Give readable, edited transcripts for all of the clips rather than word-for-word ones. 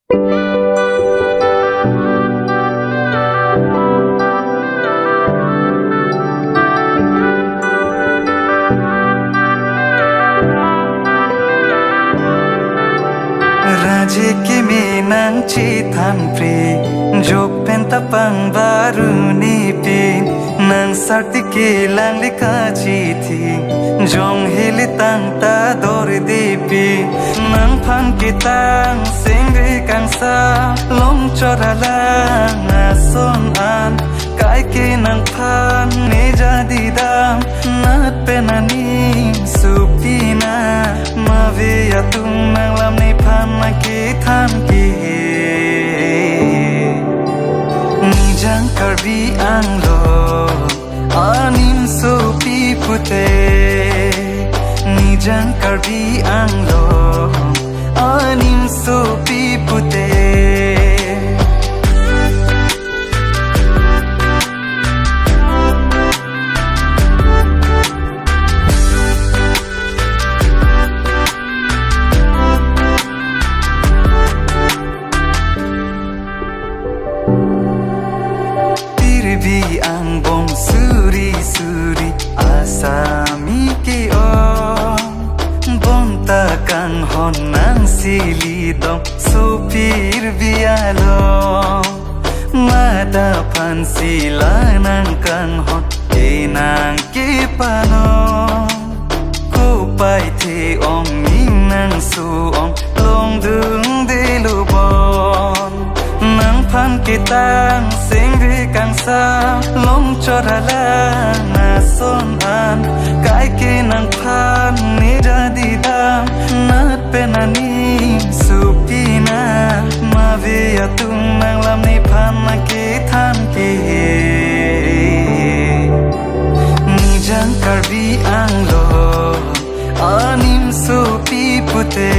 Raja kimi nang citan pri jok penta pang baru nipi nang sarti kilang lika citi jong hili tang ta dor dipi nang pan kitang singri kang sa long choralang ason an kai ki nang pan ni jadi dam nat penani supina mavi atung nang lam ni pan na ki than ki ni jang karbi anglo anim supi pute ni jang karbi anglo anim supi pute Tirbi ang bom suri suri asami ke om bonta kang hon nang sili dom supir bialo mata pan sila nang kang hon nang ke pano ko pai the om ning nang su om long dung de lu bon nang pan kitang singri kang sa long choralang ason an kai ke nang pan ni jadi dam nat penani supina mavi atung nang lam ni pan na ke than ke ni jang karbi anglo anim supi pute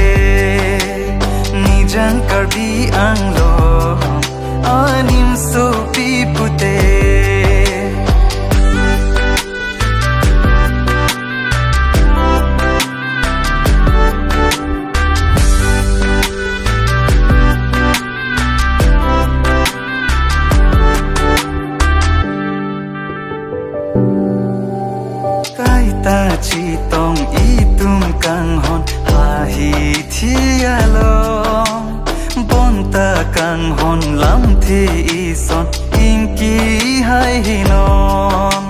ni jang karbi anglo anim supi pute kai ta chi tong itum kang hon ha hi thialong bonta kang hon lam thi ison inki hai hinon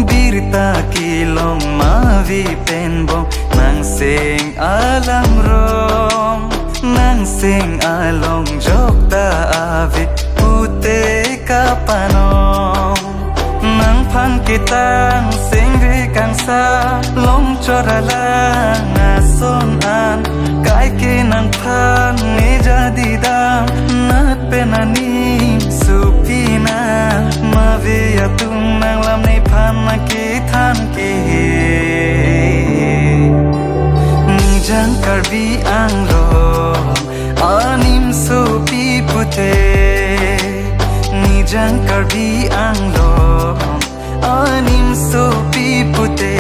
birta kilong mavi penbong nang sing alam rom nang sing along jokta ave pute kapanong nang pan kitang singri kang sa long choralang ason an kai ke nang pan ni jadi dam nat penani supina mavi atung nang lam ni pan na ki than ki ni jang karbi anglo anim supi pute ni jang karbi anglo anim supi pute